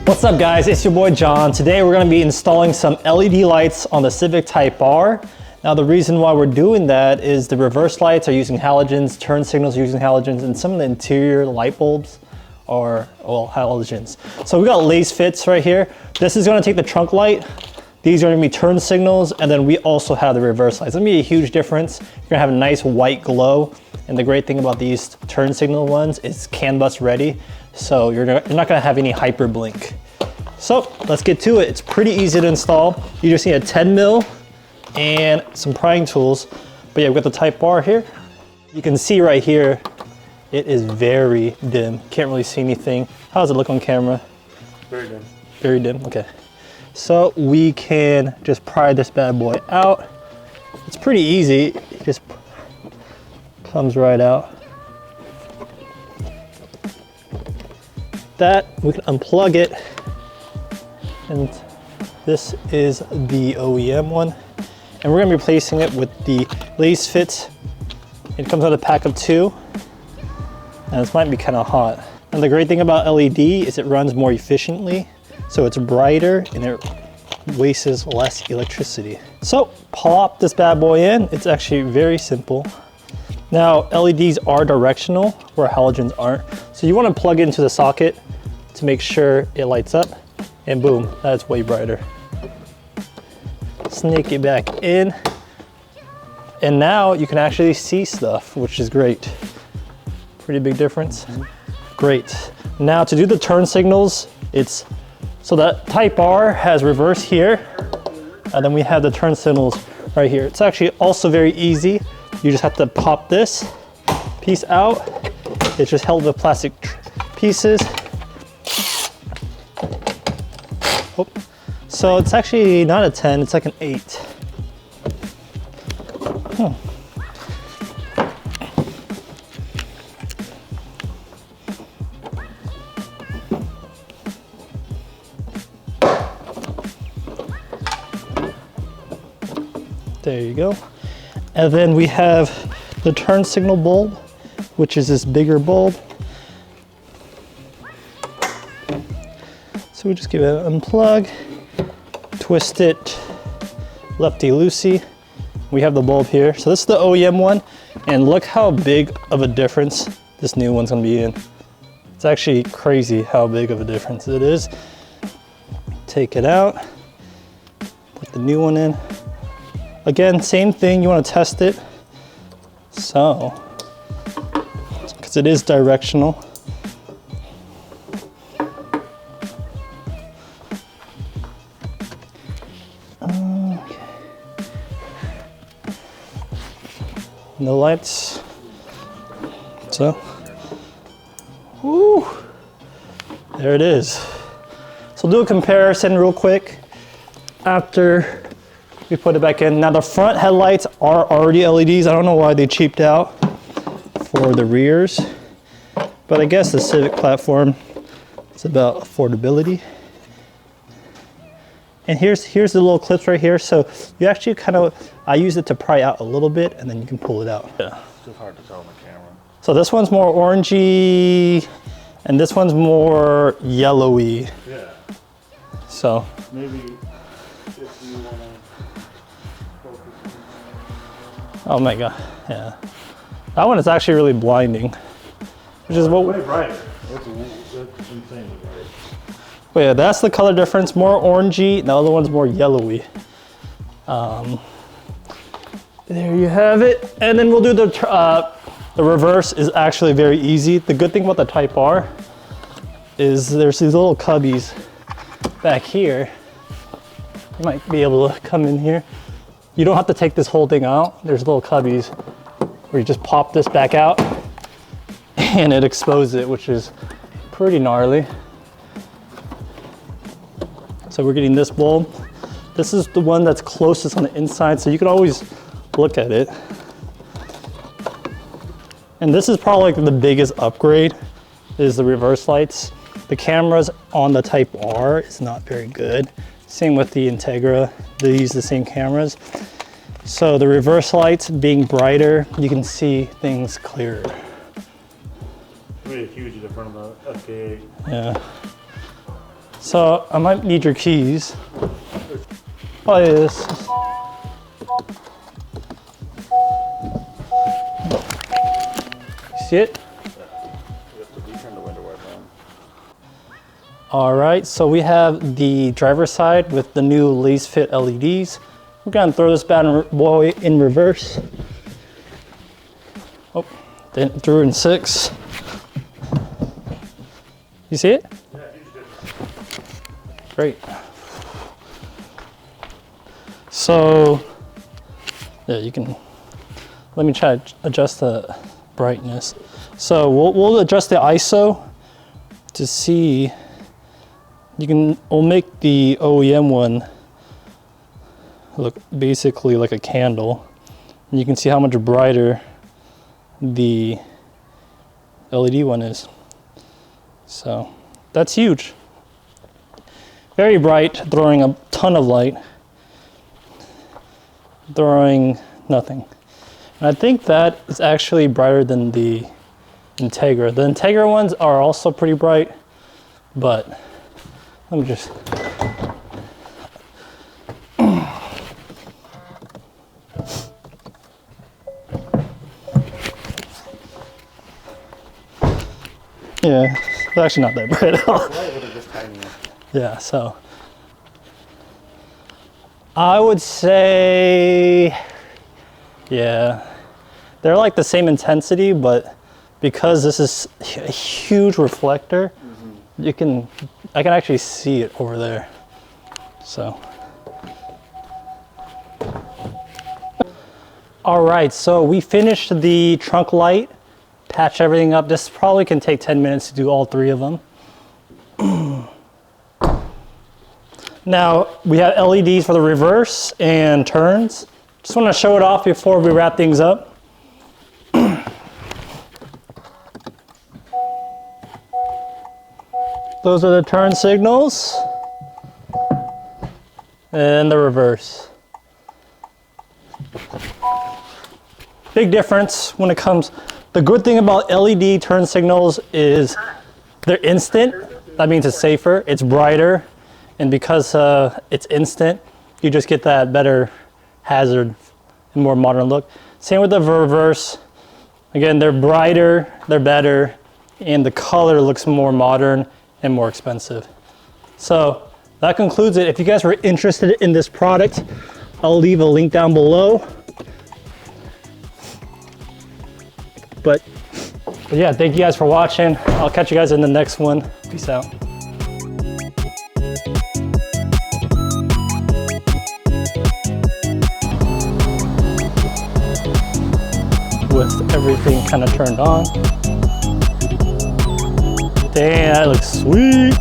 What's up guys, it's your boy John. Today we're going to be installing some LED lights on the Civic Type R. Now the reason why we're doing that is the reverse lights are using halogens, turn signals are using halogens, and some of the interior light bulbs are, well, halogens. So we got Lasfit right here. This is going to take the trunk light. These are going to be turn signals, and then we also have the reverse lights. It's going to be a huge difference. You're going to have a nice white glow, and the great thing about these turn signal ones is CANBUS ready, so you're not going to have any hyper blink. So let's get to it. It's pretty easy to install. You just need a 10 mil and some prying tools. But yeah, we've got the Type R here. You can see right here, it is very dim. Can't really see anything. How does it look on camera? Very dim. Very dim, okay. So we can just pry this bad boy out. It's pretty easy. It just comes right out. That, we can unplug it. And this is the OEM one. And we're gonna be replacing it with the Lasfit. It comes with a pack of 2. And this might be kind of hot. And the great thing about LED is it runs more efficiently. So it's brighter and it wastes less electricity. So plop this bad boy in. It's actually very simple. Now LEDs are directional where halogens aren't. So you want to plug into the socket to make sure it lights up. And boom, that's way brighter. Snake it back in. And now you can actually see stuff, which is great. Pretty big difference. Great. Now to do the turn signals, so that Type R has reverse here, and then we have the turn signals right here. It's actually also very easy. You just have to pop this piece out. It's just held with plastic pieces. Oh. So it's actually not a 10, it's like an 8. There you go. And then we have the turn signal bulb, which is this bigger bulb. So we just give it an unplug, twist it lefty-loosey. We have the bulb here. So this is the OEM one, and look how big of a difference this new one's gonna be in. It's actually crazy how big of a difference it is. Take it out, put the new one in. Again, same thing, you want to test it. So, because it is directional. Okay. No lights. So, woo, there it is. So do a comparison real quick after we put it back in. Now the front headlights are already LEDs. I don't know why they cheaped out for the rears, but I guess the Civic platform is about affordability. And here's the little clips right here. So you actually I use it to pry out a little bit and then you can pull it out. Yeah. It's just hard to tell on the camera. So this one's more orangey and this one's more yellowy. Yeah. So maybe if you want to. Oh my god, yeah. That one is actually really blinding. Which is what way brighter. That's insanely bright. But yeah, that's the color difference. More orangey, the other one's more yellowy. There you have it. And then we'll do the reverse is actually very easy. The good thing about the Type R is there's these little cubbies back here. You might be able to come in here. You don't have to take this whole thing out. There's little cubbies where you just pop this back out and it exposes it, which is pretty gnarly. So we're getting this bulb. This is the one that's closest on the inside, so you can always look at it. And this is probably like the biggest upgrade is the reverse lights. The cameras on the Type R is not very good. Same with the Integra, they use the same cameras. So the reverse lights being brighter, you can see things clearer. Really huge in front of the FK8. Yeah. So I might need your keys. Oh, yeah, this. See it? All right, so we have the driver's side with the new Lasfit LEDs. We're gonna throw this bad boy in reverse. Oh, then threw in 6. You see it? Yeah, great. So, yeah, you can, let me try to adjust the brightness. So we'll adjust the ISO to see, we'll make the OEM one look basically like a candle. And you can see how much brighter the LED one is. So that's huge. Very bright, throwing a ton of light, throwing nothing. And I think that is actually brighter than the Integra. The Integra ones are also pretty bright, but let me just, yeah, it's actually not that bright at all. Yeah, so I would say, yeah, they're like the same intensity, but because this is a huge reflector, I can actually see it over there. So, all right, so we finished the trunk light, patch everything up. This probably can take 10 minutes to do all 3 of them. Now we have LEDs for the reverse and turns. Just want to show it off before we wrap things up. Those are the turn signals and the reverse. Big difference when it comes. The good thing about LED turn signals is they're instant. That means it's safer, it's brighter, and because it's instant, you just get that better hazard and more modern look. Same with the reverse. Again, they're brighter, they're better, and the color looks more modern and more expensive. So that concludes it. If you guys were interested in this product, I'll leave a link down below. But yeah, thank you guys for watching. I'll catch you guys in the next one. Peace out. With everything kind of turned on. Damn, that looks sweet.